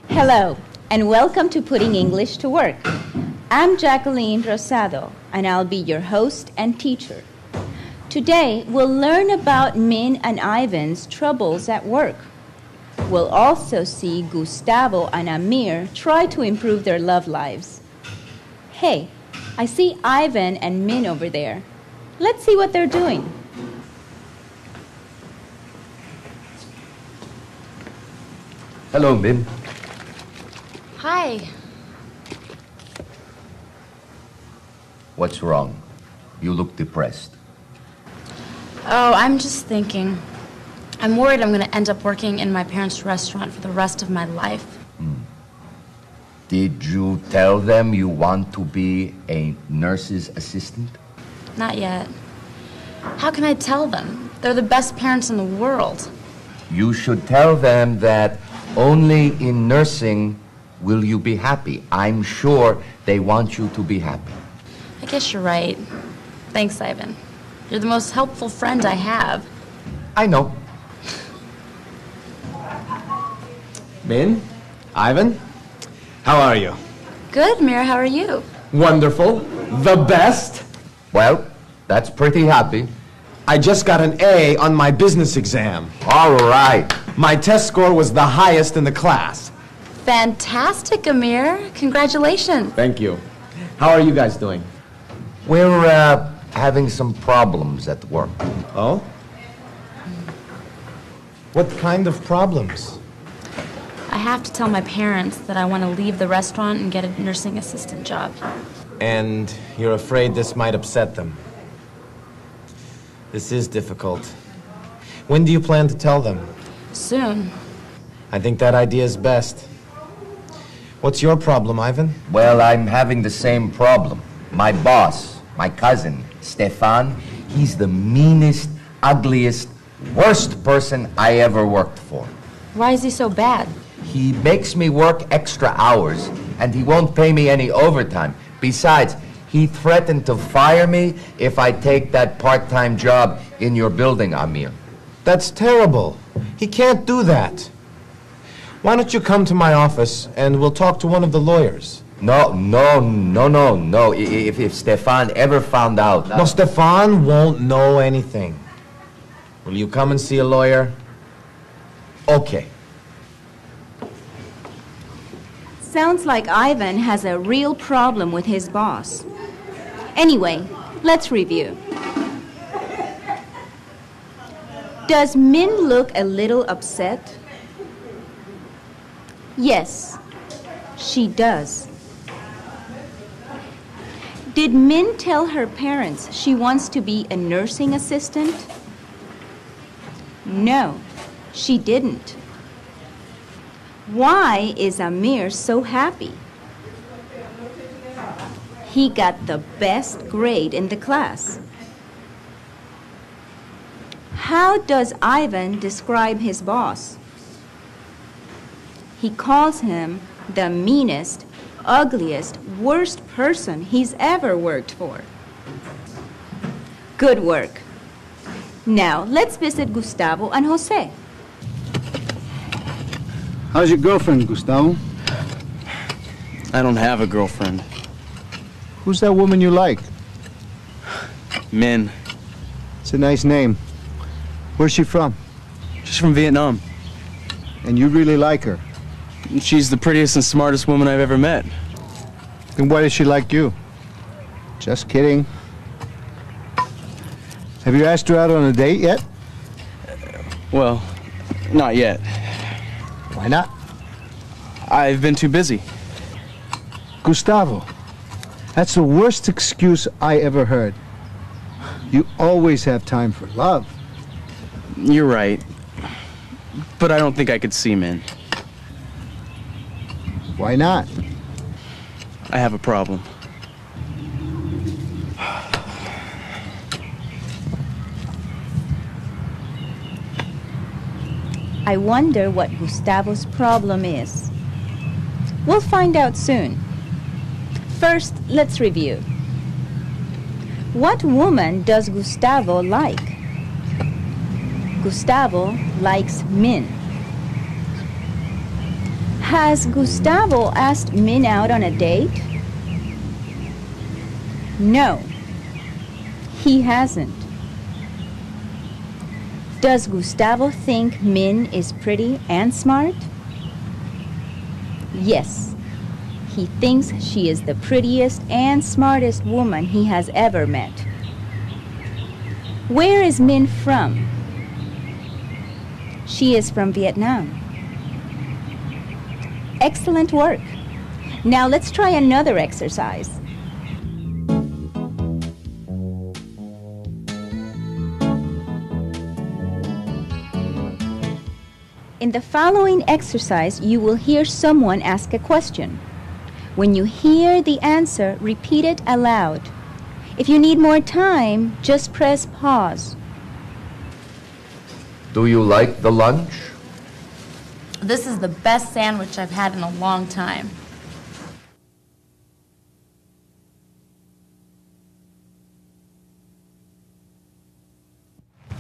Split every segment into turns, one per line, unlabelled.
Hello, and welcome to Putting English to Work. I'm Jacqueline Rosado, and I'll be your host and teacher. Today, we'll learn about Min and Ivan's troubles at work. We'll also see Gustavo and Amir try to improve their love lives. Hey, I see Ivan and Min over there. Let's see what they're doing.
Hello, Min.
Hi.
What's wrong? You look depressed.
Oh, I'm just thinking. I'm worried I'm going to end up working in my parents' restaurant for the rest of my life.
Did you tell them you want to be a nurse's assistant?
Not yet. How can I tell them? They're the best parents in the world.
You should tell them that only in nursing will you be happy. I'm sure they want you to be happy.
I guess you're right. Thanks, Ivan. You're the most helpful friend I have.
I know.
Min? Ivan? How are you?
Good, Mira. How are you?
Wonderful. The best.
Well, that's pretty happy.
I just got an A on my business exam.
All right.
My test score was the highest in the class.
Fantastic, Amir. Congratulations.
Thank you. How are you guys doing?
We're having some problems at work.
Oh? What kind of problems?
I have to tell my parents that I want to leave the restaurant and get a nursing assistant job.
And you're afraid this might upset them. This is difficult. When do you plan to tell them?
Soon.
I think that idea is best. What's your problem, Ivan?
Well, I'm having the same problem. My boss, my cousin, Stefan, he's the meanest, ugliest, worst person I ever worked for.
Why is he so bad?
He makes me work extra hours, and he won't pay me any overtime. Besides, he threatened to fire me if I take that part-time job in your building, Amir.
That's terrible. He can't do that. Why don't you come to my office and we'll talk to one of the lawyers?
No. If Stefan ever found out...
No, Stefan won't know anything. Will you come and see a lawyer? Okay.
Sounds like Ivan has a real problem with his boss. Anyway, let's review. Does Min look a little upset? Yes, she does. Did Min tell her parents she wants to be a nursing assistant? No, she didn't. Why is Amir so happy? He got the best grade in the class. How does Ivan describe his boss? He calls him the meanest, ugliest, worst person he's ever worked for. Good work. Now, let's visit Gustavo and Jose.
How's your girlfriend, Gustavo?
I don't have a girlfriend.
Who's that woman you like?
Min.
It's a nice name. Where's she from?
She's from Vietnam.
And you really like her?
She's the prettiest and smartest woman I've ever met.
Then why does she like you? Just kidding. Have you asked her out on a date yet?
Well, not yet.
Why not?
I've been too busy.
Gustavo, that's the worst excuse I ever heard. You always have time for love.
You're right. But I don't think I could see Min.
Why not?
I have a problem.
I wonder what Gustavo's problem is. We'll find out soon. First, let's review. What woman does Gustavo like? Gustavo likes Min. Has Gustavo asked Min out on a date? No, he hasn't. Does Gustavo think Min is pretty and smart? Yes, he thinks she is the prettiest and smartest woman he has ever met. Where is Min from? She is from Vietnam. Excellent work. Now let's try another exercise. In the following exercise, you will hear someone ask a question. When you hear the answer, repeat it aloud. If you need more time, just press pause.
Do you like the lunch?
This is the best sandwich I've had in a long time.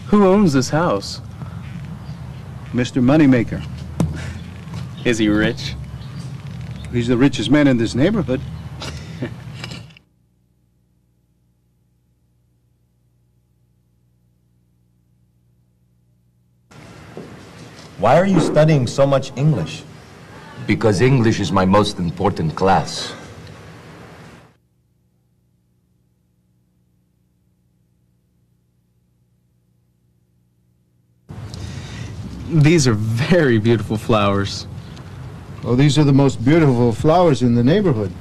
Who owns this house?
Mr. Moneymaker.
Is he rich?
He's the richest man in this neighborhood.
Why are you studying so much English?
Because English is my most important class.
These are very beautiful flowers.
Oh, these are the most beautiful flowers in the neighborhood.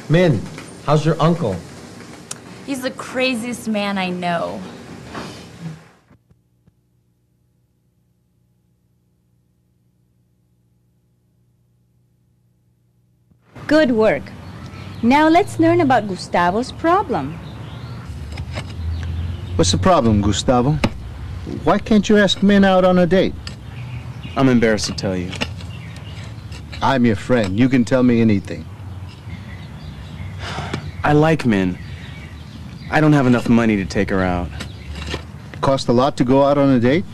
Min, how's your uncle?
He's the craziest man I know.
Good work. Now let's learn about Gustavo's problem.
What's the problem, Gustavo? Why can't you ask Min out on a date?
I'm embarrassed to tell you.
I'm your friend. You can tell me anything.
I like Min. I don't have enough money to take her out.
Cost a lot to go out on a date?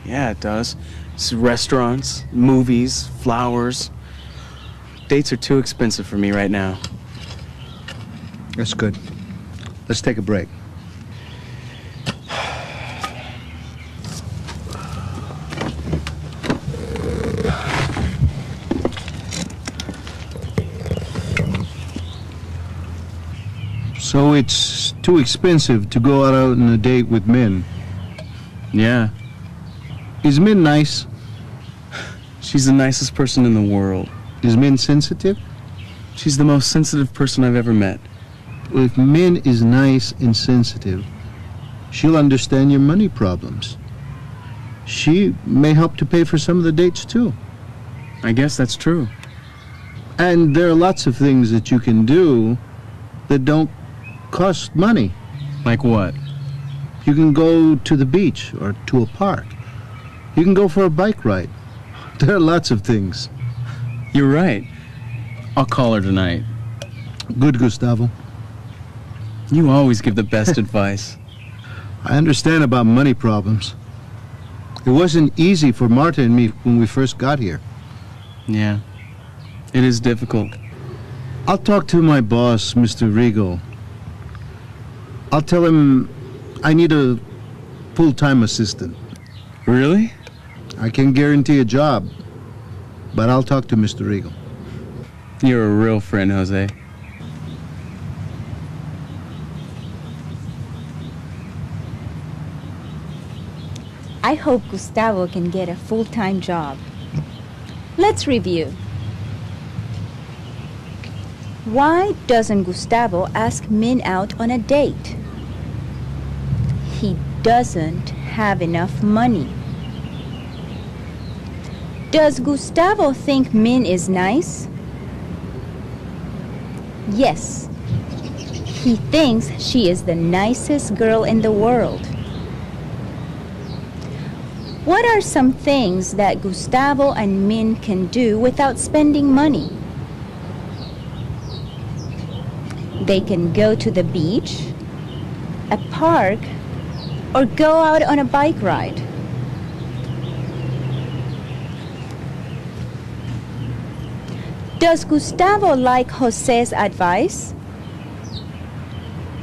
Yeah, it does. It's restaurants, movies, flowers. Dates are too expensive for me right now.
That's good. Let's take a break. So it's too expensive to go out on a date with Min.
Yeah,
Is Min nice?
she's the nicest person in the world.
Is Min sensitive?
She's the most sensitive person I've ever met.
Well, if Min is nice and sensitive, she'll understand your money problems. She may help to pay for some of the dates, too.
I guess that's true.
And there are lots of things that you can do that don't cost money.
Like what?
You can go to the beach or to a park. You can go for a bike ride. There are lots of things.
You're right. I'll call her tonight.
Good, Gustavo.
You always give the best advice.
I understand about money problems. It wasn't easy for Marta and me when we first got here.
Yeah, it is difficult.
I'll talk to my boss, Mr. Rigo. I'll tell him I need a full-time assistant.
Really?
I can guarantee a job, but I'll talk to Mr. Rigo.
You're a real friend, Jose.
I hope Gustavo can get a full-time job. Let's review. Why doesn't Gustavo ask Min out on a date? He doesn't have enough money. Does Gustavo think Min is nice? Yes. He thinks she is the nicest girl in the world. What are some things that Gustavo and Min can do without spending money? They can go to the beach, a park, or go out on a bike ride. Does Gustavo like Jose's advice?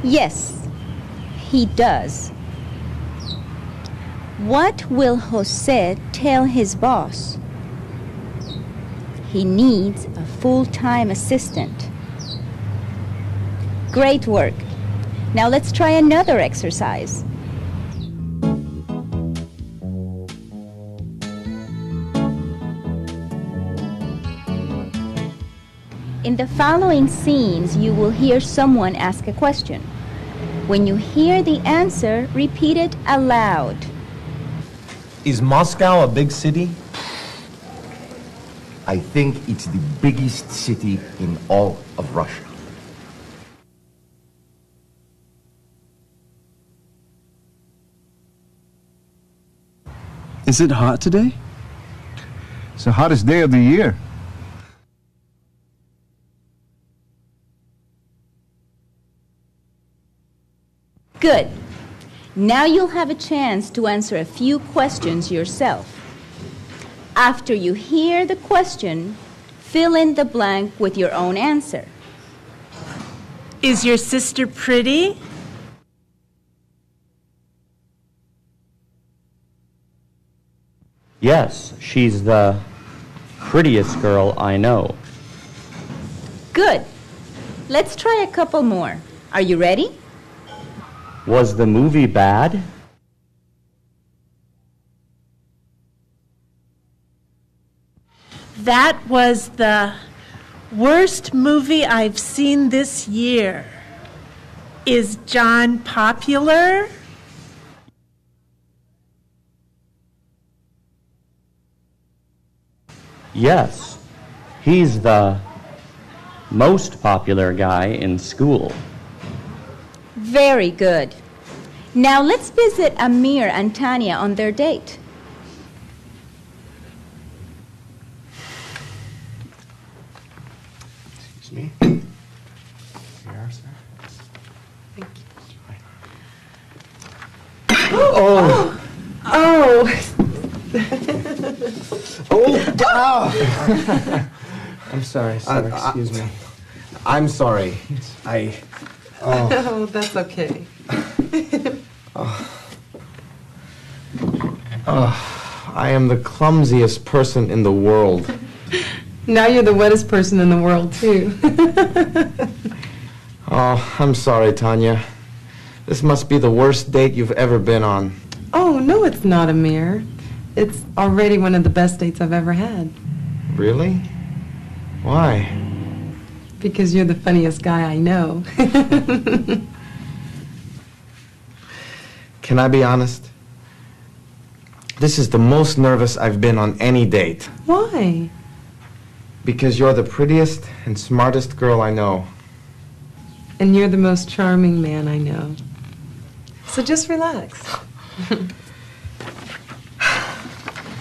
Yes, he does. What will Jose tell his boss? He needs a full-time assistant. Great work. Now let's try another exercise. In the following scenes, you will hear someone ask a question. When you hear the answer, repeat it aloud.
Is Moscow a big city?
I think it's the biggest city in all of Russia.
Is it hot today?
It's the hottest day of the year.
Good. Now you'll have a chance to answer a few questions yourself. After you hear the question, fill in the blank with your own answer.
Is your sister pretty?
Yes, she's the prettiest girl I know.
Good. Let's try a couple more. Are you ready?
Was the movie bad?
That was the worst movie I've seen this year. Is John popular?
Yes, he's the most popular guy in school.
Very good. Now let's visit Amir and Tanya on their date.
Excuse me. Here you are, sir.
Thank you. Oh!
I'm sorry, excuse me. I'm sorry.
Oh, that's okay.
I am the clumsiest person in the world.
Now you're the wettest person in the world, too.
Oh, I'm sorry, Tanya. This must be the worst date you've ever been on.
Oh, no, it's not, Amir. It's already one of the best dates I've ever had.
Really? Why?
Because you're the funniest guy I know.
Can I be honest? This is the most nervous I've been on any date.
Why?
Because you're the prettiest and smartest girl I know.
And you're the most charming man I know. So just relax.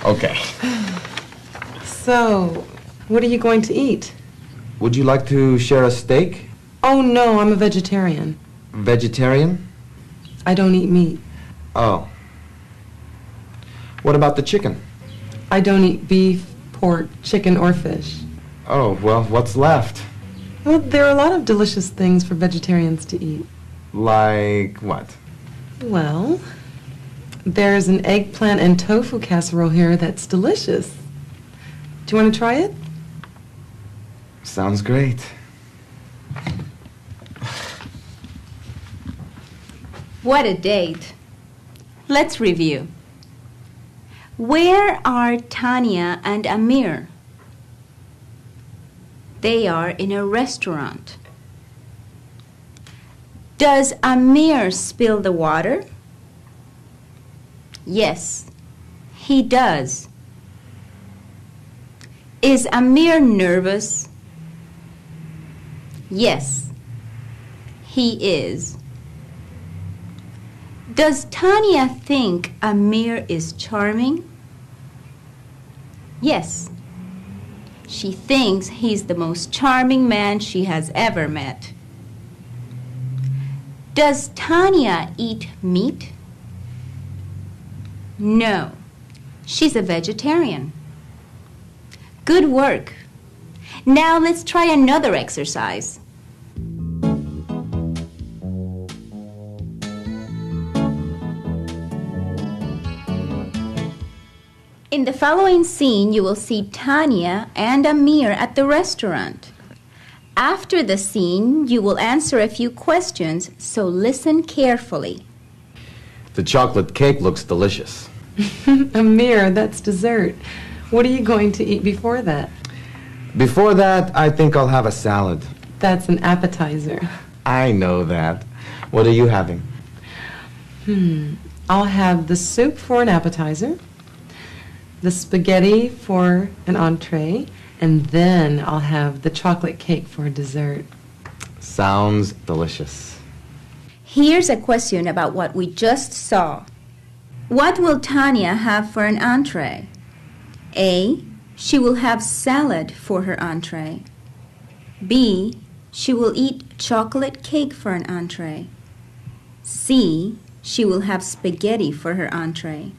Okay.
So, what are you going to eat?
Would you like to share a steak?
Oh, no, I'm a vegetarian.
Vegetarian?
I don't eat meat.
Oh. What about the chicken?
I don't eat beef, pork, chicken, or fish.
Oh, well, what's left?
Well, there are a lot of delicious things for vegetarians to eat.
Like what?
Well, there's an eggplant and tofu casserole here that's delicious. Do you want to try it?
Sounds great.
What a date. Let's review. Where are Tanya and Amir? They are in a restaurant. Does Amir spill the water? Yes, he does. Is Amir nervous? Yes, he is. Does Tanya think Amir is charming? Yes. She thinks he's the most charming man she has ever met. Does Tanya eat meat? No, she's a vegetarian. Good work. Now let's try another exercise. In the following scene, you will see Tanya and Amir at the restaurant. After the scene, you will answer a few questions, so listen carefully.
The chocolate cake looks delicious.
Amir, that's dessert. What are you going to eat before that?
Before that, I think I'll have a salad.
That's an appetizer.
I know that. What are you having?
I'll have the soup for an appetizer, the spaghetti for an entree, and then I'll have the chocolate cake for dessert.
Sounds delicious.
Here's a question about what we just saw. What will Tanya have for an entree? A. She will have salad for her entree. B. She will eat chocolate cake for an entree. C. She will have spaghetti for her entree.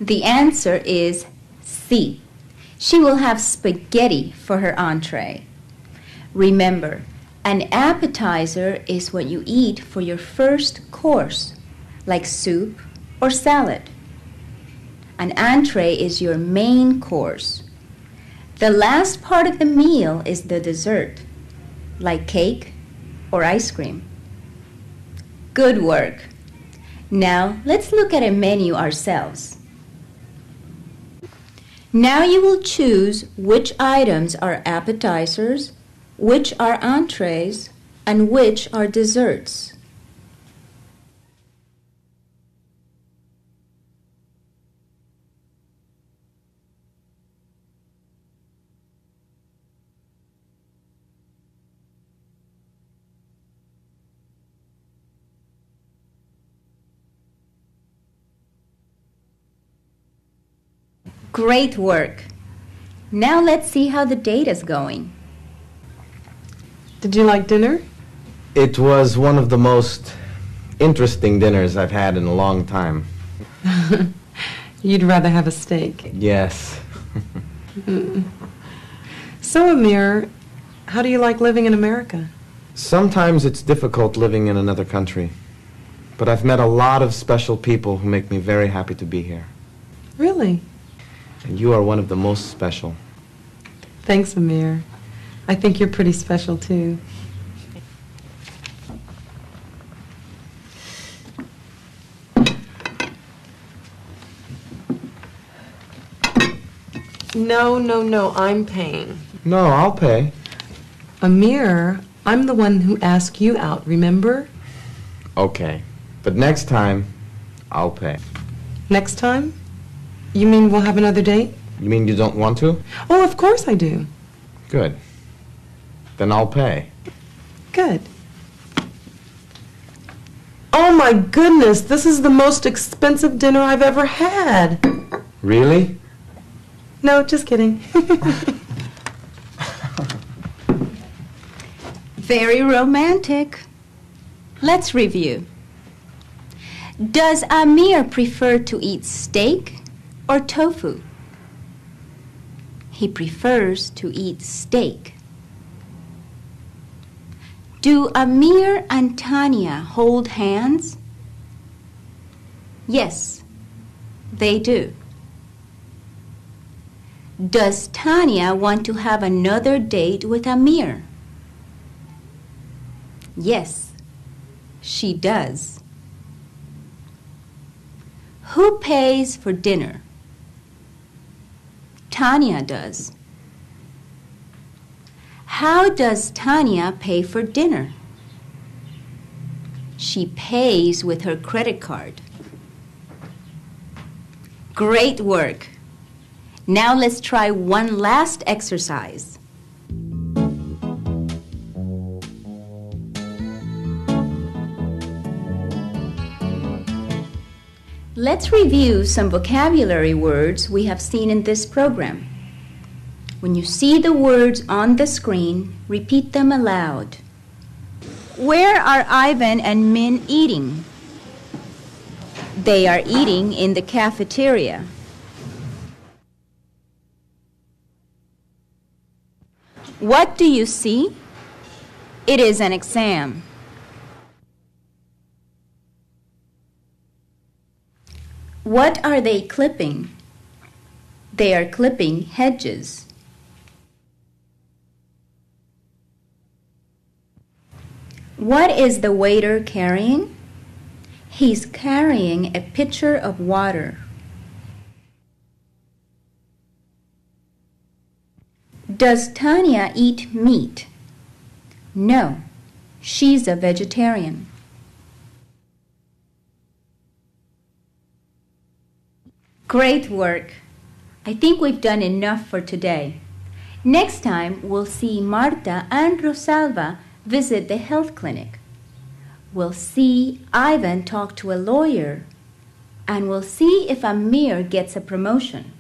The answer is C. She will have spaghetti for her entree. Remember, an appetizer is what you eat for your first course, like soup or salad. An entree is your main course. The last part of the meal is the dessert, like cake or ice cream. Good work. Now, let's look at a menu ourselves. Now you will choose which items are appetizers, which are entrees, and which are desserts. Great work. Now let's see how the date is going.
Did you like dinner?
It was one of the most interesting dinners I've had in a long time.
You'd rather have a steak.
Yes.
So, Amir, how do you like living in America?
Sometimes it's difficult living in another country, but I've met a lot of special people who make me very happy to be here.
Really?
And you are one of the most special.
Thanks, Amir. I think you're pretty special, too. No, I'm paying.
No, I'll pay.
Amir, I'm the one who asked you out, remember?
Okay, but next time, I'll pay.
Next time? You mean we'll have another date?
You mean you don't want to?
Oh, of course I do.
Good. Then I'll pay.
Good. Oh my goodness, this is the most expensive dinner I've ever had.
Really?
No, just kidding.
Very romantic. Let's review. Does Amir prefer to eat steak or tofu? He prefers to eat steak. Do Amir and Tanya hold hands? Yes, they do. Does Tanya want to have another date with Amir? Yes, she does. Who pays for dinner? Tanya does. How does Tanya pay for dinner? She pays with her credit card. Great work. Now let's try one last exercise. Let's review some vocabulary words we have seen in this program. When you see the words on the screen, repeat them aloud. Where are Ivan and Min eating? They are eating in the cafeteria. What do you see? It is an exam. What are they clipping? They are clipping hedges. What is the waiter carrying? He's carrying a pitcher of water. Does Tanya eat meat? No, she's a vegetarian. Great work. I think we've done enough for today. Next time, we'll see Marta and Rosalba visit the health clinic. We'll see Ivan talk to a lawyer, and we'll see if Amir gets a promotion.